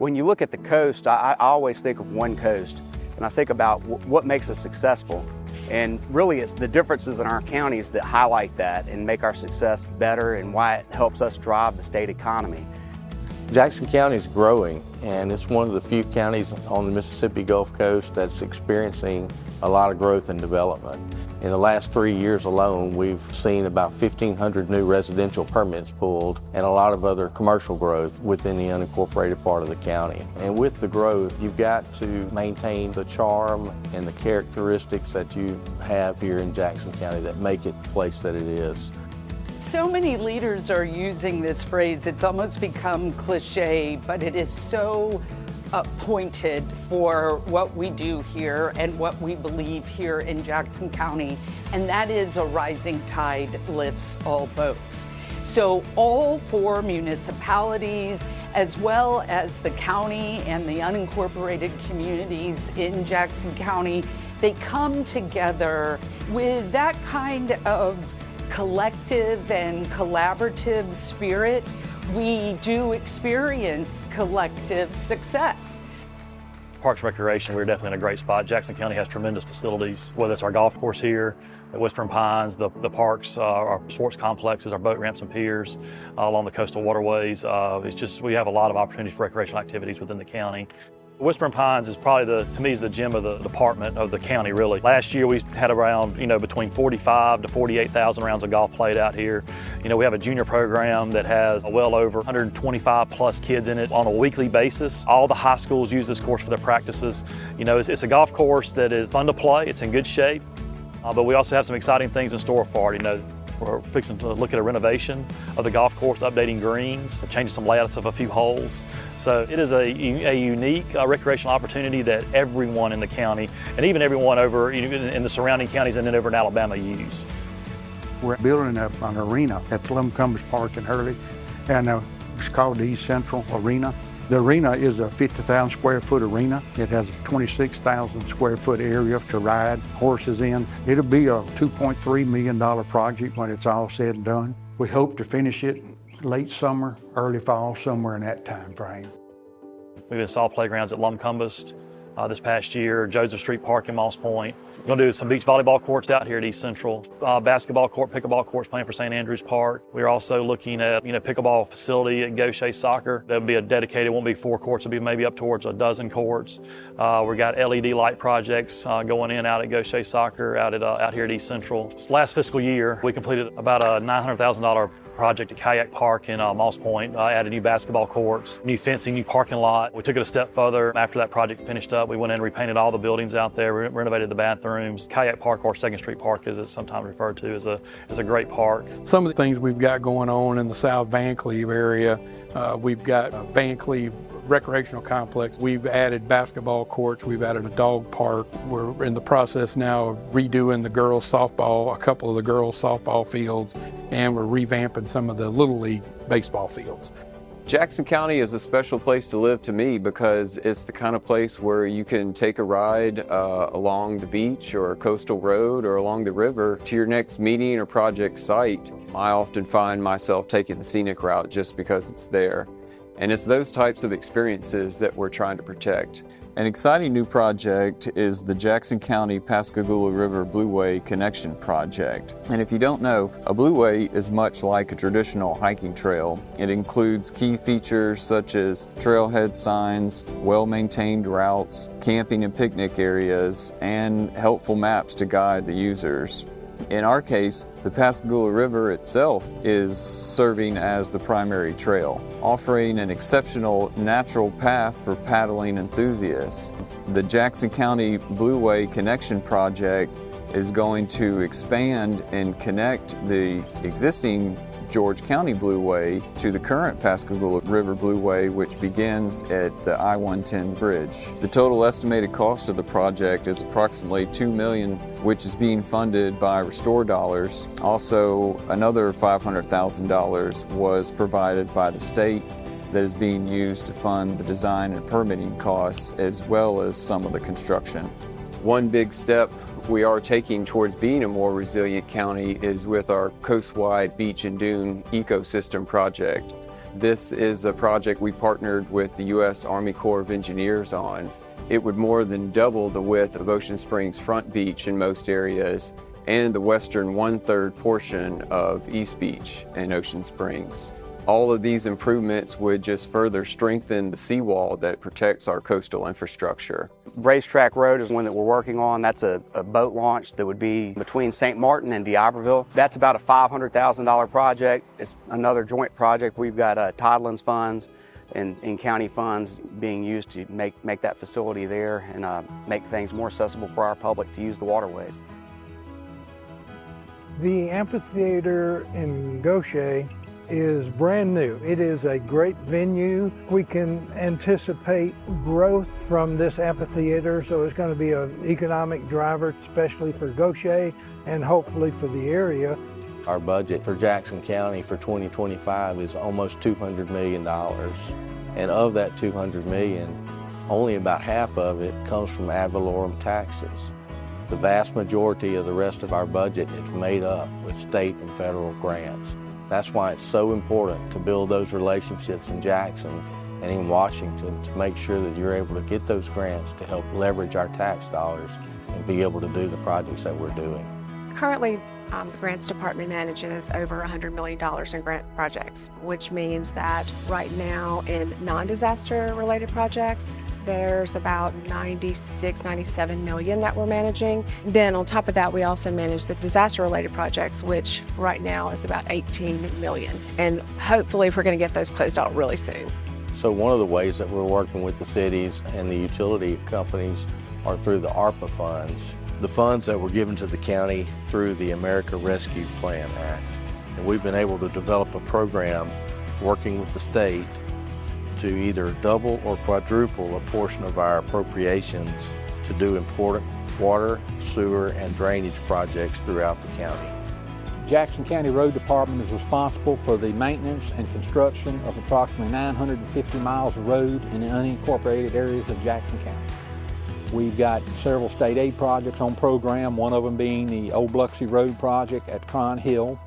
When you look at the coast, I always think of one coast, and I think about what makes us successful. And really it's the differences in our counties that highlight that and make our success better and why it helps us drive the state economy. Jackson County is growing, and it's one of the few counties on the Mississippi Gulf Coast that's experiencing a lot of growth and development. In the last 3 years alone, we've seen about 1,500 new residential permits pulled and a lot of other commercial growth within the unincorporated part of the county. And with the growth, you've got to maintain the charm and the characteristics that you have here in Jackson County that make it the place that it is. So many leaders are using this phrase. It's almost become cliche, but it is so pointed for what we do here and what we believe here in Jackson County, and that is a rising tide lifts all boats. So all four municipalities, as well as the county and the unincorporated communities in Jackson County, they come together with that kind of collective and collaborative spirit. We do experience collective success. Parks and Recreation, we're definitely in a great spot. Jackson County has tremendous facilities, whether it's our golf course here at Whispering Pines, the parks, our sports complexes, our boat ramps and piers along the coastal waterways. It's just, we have a lot of opportunities for recreational activities within the county. Whispering Pines is probably to me is the gem of the department of the county, really. Last year we had around, between 45 to 48,000 rounds of golf played out here. We have a junior program that has well over 125 plus kids in it on a weekly basis. All the high schools use this course for their practices. It's a golf course that is fun to play, it's in good shape, but we also have some exciting things in store for it. We're fixing to look at a renovation of the golf course, updating greens, changing some layouts of a few holes. So it is a unique recreational opportunity that everyone in the county, and even everyone over in the surrounding counties and then over in Alabama, use. We're building up an arena at Lumcumbers Park in Hurley, and it's called the East Central Arena. The arena is a 50,000 square foot arena. It has a 26,000 square foot area to ride horses in. It'll be a $2.3 million project when it's all said and done. We hope to finish it late summer, early fall, somewhere in that time frame. We've installed playgrounds at Lumcumbers this past year, Joseph Street Park in Moss Point. We're going to do some beach volleyball courts out here at East Central, basketball court, pickleball courts planned for St. Andrews Park. We're also looking at pickleball facility at Gaucher Soccer. There'll be a dedicated, won't be 4 courts, it'll be maybe up towards a dozen courts. We got LED light projects going in out at Gaucher Soccer out here at East Central. Last fiscal year, we completed about a $900,000 project at Kayak Park in Moss Point, added new basketball courts, new fencing, new parking lot. We took it a step further. After that project finished up, we went in and repainted all the buildings out there, renovated the bathrooms. Kayak Park, or 2nd Street Park as it's sometimes referred to, is a great park. Some of the things we've got going on in the South Van Cleve area, we've got Van Cleve recreational complex. We've added basketball courts, we've added a dog park. We're in the process now of redoing the girls softball, a couple of the girls softball fields, and we're revamping some of the Little League baseball fields. Jackson County is a special place to live to me because it's the kind of place where you can take a ride along the beach or a coastal road or along the river to your next meeting or project site. I often find myself taking the scenic route just because it's there. And it's those types of experiences that we're trying to protect. An exciting new project is the Jackson County Pascagoula River Blueway Connection Project. And if you don't know, a blueway is much like a traditional hiking trail. It includes key features such as trailhead signs, well-maintained routes, camping and picnic areas, and helpful maps to guide the users. In our case, the Pascagoula River itself is serving as the primary trail, offering an exceptional natural path for paddling enthusiasts. The Jackson County Blueway Connection Project is going to expand and connect the existing George County Blueway to the current Pascagoula River Blueway, which begins at the I-110 bridge. The total estimated cost of the project is approximately $2 million, which is being funded by Restore dollars. Also, another $500,000 was provided by the state that is being used to fund the design and permitting costs, as well as some of the construction. One big step we are taking towards being a more resilient county is with our coastwide beach and dune ecosystem project. This is a project we partnered with the U.S. Army Corps of Engineers on. It would more than double the width of Ocean Springs Front Beach in most areas and the western 1/3 portion of East Beach and Ocean Springs. All of these improvements would just further strengthen the seawall that protects our coastal infrastructure. Racetrack Road is one that we're working on. That's a boat launch that would be between St. Martin and D'Iberville. That's about a $500,000 project. It's another joint project. We've got Tidelands funds and county funds being used to make that facility there and make things more accessible for our public to use the waterways. The amphitheater in Gaucher is brand new. It is a great venue. We can anticipate growth from this amphitheater, so it's going to be an economic driver, especially for Gaucher and hopefully for the area. Our budget for Jackson County for 2025 is almost $200 million. And of that $200 million, only about half of it comes from ad valorem taxes. The vast majority of the rest of our budget is made up with state and federal grants. That's why it's so important to build those relationships in Jackson and in Washington to make sure that you're able to get those grants to help leverage our tax dollars and be able to do the projects that we're doing. Currently, the Grants Department manages over $100 million in grant projects, which means that right now in non-disaster related projects, there's about 97 million that we're managing. Then on top of that, we also manage the disaster-related projects, which right now is about 18 million. And hopefully we're going to get those closed out really soon. So one of the ways that we're working with the cities and the utility companies are through the ARPA funds, the funds that were given to the county through the America Rescue Plan Act. And we've been able to develop a program working with the state to either double or quadruple a portion of our appropriations to do important water, sewer, and drainage projects throughout the county. Jackson County Road Department is responsible for the maintenance and construction of approximately 950 miles of road in the unincorporated areas of Jackson County. We've got several state aid projects on program, one of them being the Old Biloxi Road project at Cron Hill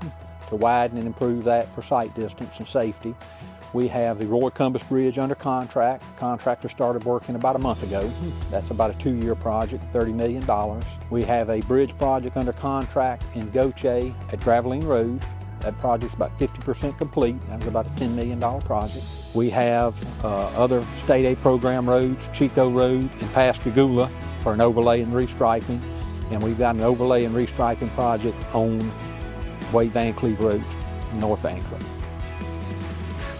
to widen and improve that for sight distance and safety. We have the Roy Cumbus Bridge under contract. The contractor started working about a month ago. That's about a 2-year project, $30 million. We have a bridge project under contract in Gaucher at Graveline Road. That project's about 50% complete. That was about a $10 million project. We have other state aid program roads, Chico Road and Pascagoula for an overlay and restriping. And we've got an overlay and restriping project on Wade Van Cleve Road, North Van Cleve.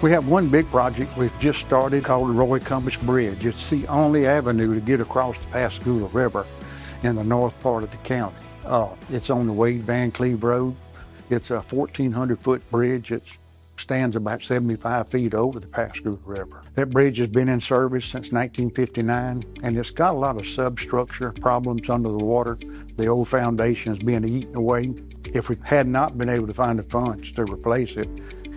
We have one big project we've just started called the Roy Cumbus Bridge. It's the only avenue to get across the Pascagoula River in the north part of the county. It's on the Wade Van Cleve Road. It's a 1,400-foot bridge. It stands about 75 feet over the Pascagoula River. That bridge has been in service since 1959, and it's got a lot of substructure problems under the water. The old foundation is being eaten away. If we had not been able to find the funds to replace it,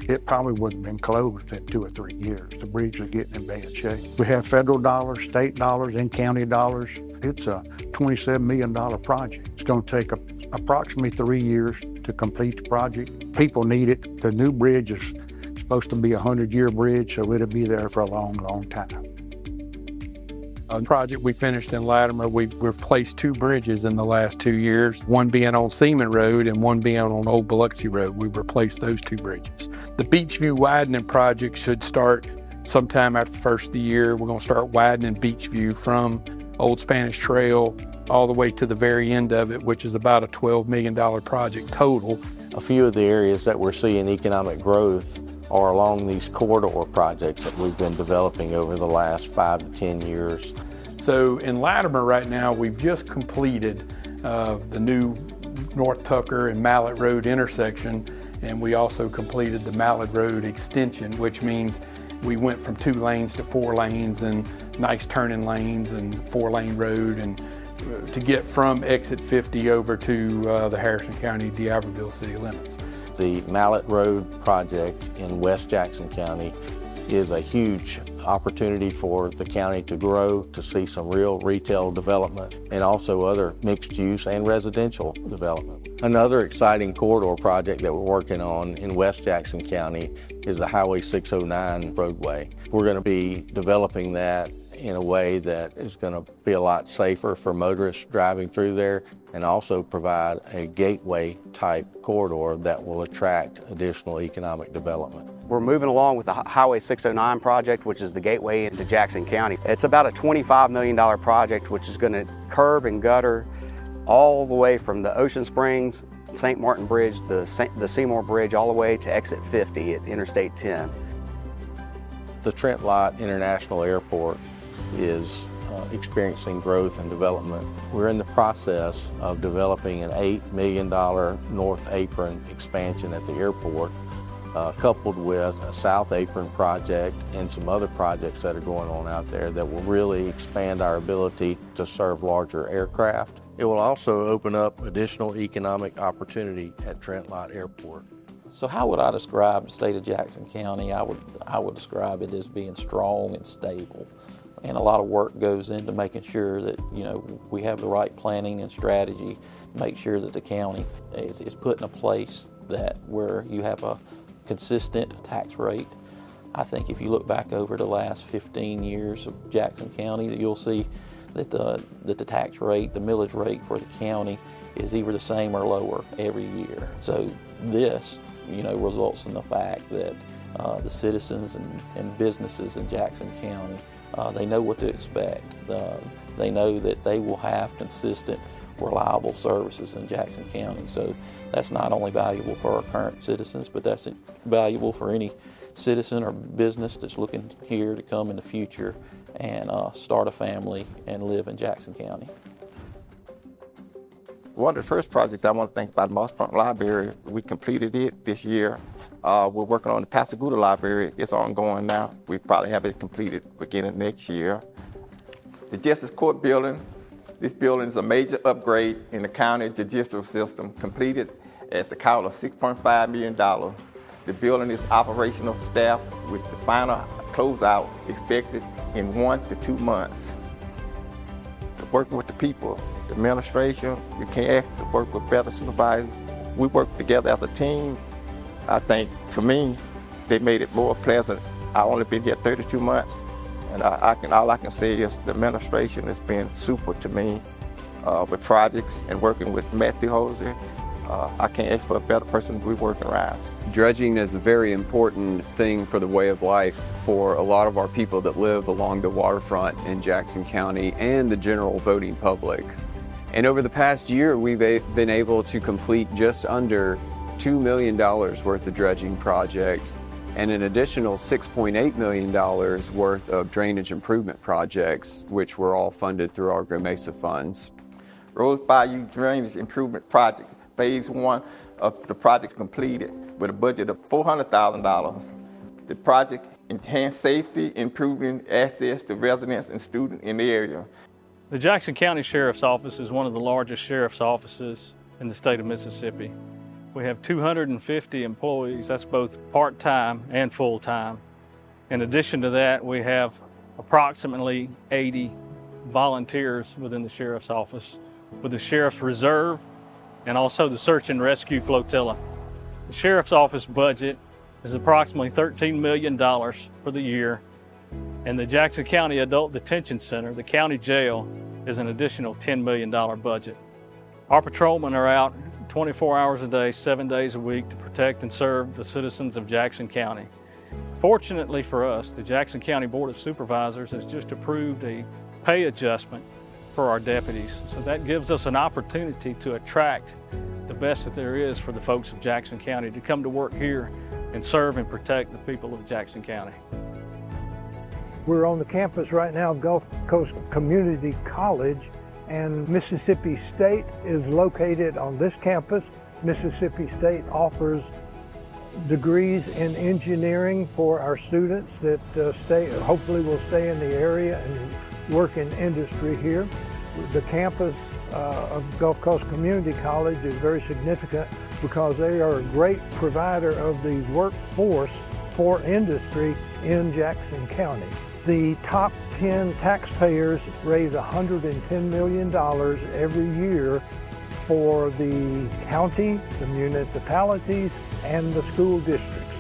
it probably would have been closed in 2 or 3 years. The bridge is getting in bad shape. We have federal dollars, state dollars, and county dollars. It's a $27 million project. It's going to take approximately 3 years to complete the project. People need it. The new bridge is supposed to be a 100-year bridge, so it'll be there for a long, long time. A project we finished in Latimer, we've replaced 2 bridges in the last 2 years, one being on Seaman Road and one being on Old Biloxi Road. We've replaced those 2 bridges. The Beachview widening project should start sometime after the first of the year. We're going to start widening Beachview from Old Spanish Trail all the way to the very end of it, which is about a $12 million project total. A few of the areas that we're seeing economic growth are along these corridor projects that we've been developing over the last 5 to 10 years. So in Latimer right now, we've just completed the new North Tucker and Mallet Road intersection, and we also completed the Mallet Road extension, which means we went from 2 lanes to 4 lanes and nice turning lanes and 4-lane road, and to get from exit 50 over to the Harrison County, D'Iberville city limits. The Mallet Road project in West Jackson County is a huge opportunity for the county to grow, to see some real retail development, and also other mixed use and residential development. Another exciting corridor project that we're working on in West Jackson County is the Highway 609 roadway. We're going to be developing that in a way that is going to be a lot safer for motorists driving through there, and also provide a gateway type corridor that will attract additional economic development. We're moving along with the Highway 609 project, which is the gateway into Jackson County. It's about a $25 million project, which is going to curb and gutter all the way from the Ocean Springs, St. Martin Bridge, the Seymour Bridge, all the way to exit 50 at Interstate 10. The Trent Lott International Airport is experiencing growth and development. We're in the process of developing an $8 million North Apron expansion at the airport, coupled with a South Apron project and some other projects that are going on out there that will really expand our ability to serve larger aircraft. It will also open up additional economic opportunity at Trent Lott Airport. So how would I describe the state of Jackson County? I would describe it as being strong and stable. And a lot of work goes into making sure that, we have the right planning and strategy, make sure that the county is put in a place where you have a consistent tax rate. I think if you look back over the last 15 years of Jackson County, that you'll see that the tax rate, the millage rate for the county is either the same or lower every year. So this, results in the fact that the citizens and businesses in Jackson County, they know what to expect. They know that they will have consistent, reliable services in Jackson County. So that's not only valuable for our current citizens, but that's valuable for any citizen or business that's looking here to come in the future and start a family and live in Jackson County. One of the first projects I want to think about, Moss Front Library, we completed it this year. We're working on the Pascagoula Library. It's ongoing now. We probably have it completed beginning next year. The Justice Court building, this building is a major upgrade in the county judicial system, completed at the cost of $6.5 million. The building is operational staff with the final closeout expected in 1 to 2 months. Working with the people, the administration, you can't ask to work with better supervisors. We work together as a team. I think, to me, they made it more pleasant. I've only been here 32 months, and all I can say is the administration has been super to me with projects and working with Matthew Hosey. I can't ask for a better person to be working around. Dredging is a very important thing for the way of life for a lot of our people that live along the waterfront in Jackson County and the general voting public. And over the past year, we've been able to complete just under $2 million worth of dredging projects and an additional $6.8 million worth of drainage improvement projects, which were all funded through our Gray Mesa funds. Rose Bayou Drainage Improvement Project, Phase 1 of the project completed with a budget of $400,000. The project enhanced safety, improving access to residents and students in the area. The Jackson County Sheriff's Office is one of the largest sheriff's offices in the state of Mississippi. We have 250 employees, that's both part-time and full-time. In addition to that, we have approximately 80 volunteers within the Sheriff's Office, with the Sheriff's Reserve and also the Search and Rescue Flotilla. The Sheriff's Office budget is approximately $13 million for the year, and the Jackson County Adult Detention Center, the county jail, is an additional $10 million budget. Our patrolmen are out 24 hours a day, 7 days a week to protect and serve the citizens of Jackson County. Fortunately for us, the Jackson County Board of Supervisors has just approved a pay adjustment for our deputies. So that gives us an opportunity to attract the best that there is for the folks of Jackson County to come to work here and serve and protect the people of Jackson County. We're on the campus right now of Gulf Coast Community College, and Mississippi State is located on this campus. Mississippi State offers degrees in engineering for our students that hopefully will stay in the area and work in industry here. The campus of Gulf Coast Community College is very significant because they are a great provider of the workforce for industry in Jackson County. The top 10 taxpayers raise $110 million every year for the county, the municipalities, and the school districts.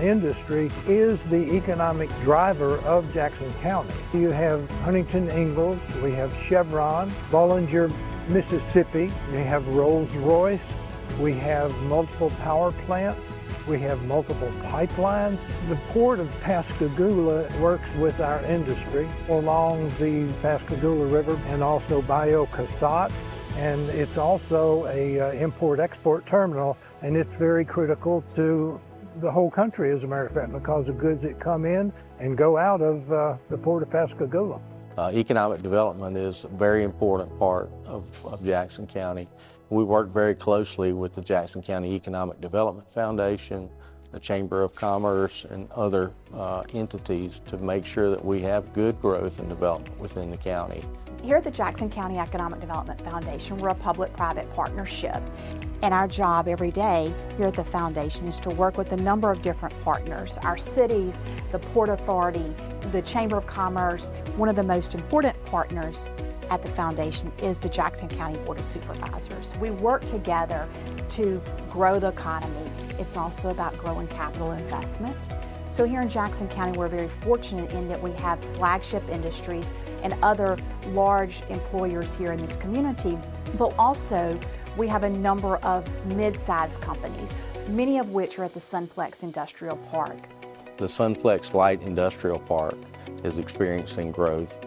Industry is the economic driver of Jackson County. You have Huntington Ingalls, we have Chevron, Bollinger, Mississippi, we have Rolls-Royce, we have multiple power plants, we have multiple pipelines. The Port of Pascagoula works with our industry along the Pascagoula River and also Bayou Casat, and it's also a import-export terminal, and it's very critical to the whole country, as a matter of fact, because of goods that come in and go out of the Port of Pascagoula. Economic development is a very important part of Jackson County. We work very closely with the Jackson County Economic Development Foundation, the Chamber of Commerce, and other entities to make sure that we have good growth and development within the county. Here at the Jackson County Economic Development Foundation, we're a public-private partnership. And our job every day here at the foundation is to work with a number of different partners, our cities, the Port Authority, the Chamber of Commerce. One of the most important partners at the foundation is the Jackson County Board of Supervisors. We work together to grow the economy. It's also about growing capital investment. So here in Jackson County, we're very fortunate in that we have flagship industries and other large employers here in this community, but also we have a number of mid-sized companies, many of which are at the Sunplex Industrial Park. The Sunplex Light Industrial Park is experiencing growth.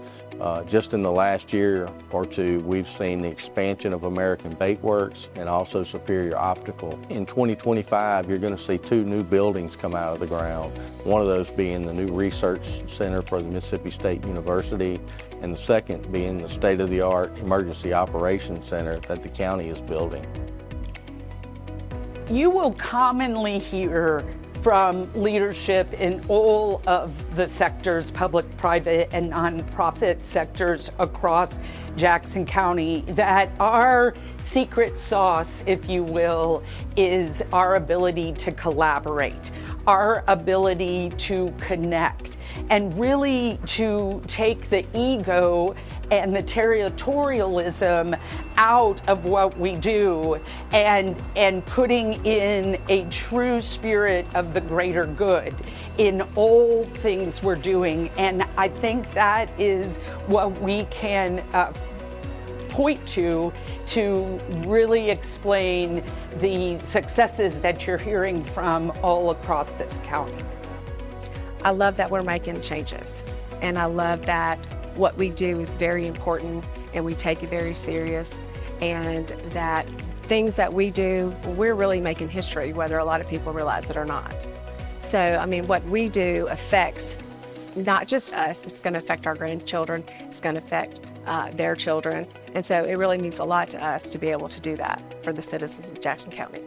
Just in the last year or two, we've seen the expansion of American Bait Works and also Superior Optical. In 2025, you're going to see 2 new buildings come out of the ground. One of those being the new Research Center for the Mississippi State University, and the second being the state-of-the-art Emergency Operations Center that the county is building. You will commonly hear from leadership in all of the sectors, public, private, and nonprofit sectors across Jackson County, that our secret sauce, if you will, is our ability to collaborate, our ability to connect, and really to take the ego and the territorialism out of what we do and putting in a true spirit of the greater good in all things we're doing. And I think that is what we can point to really explain the successes that you're hearing from all across this county. I love that we're making changes, and I love that what we do is very important and we take it very serious, and that things that we do, we're really making history, whether a lot of people realize it or not. So, I mean, what we do affects not just us, it's going to affect our grandchildren, it's going to affect their children, and so it really means a lot to us to be able to do that for the citizens of Jackson County.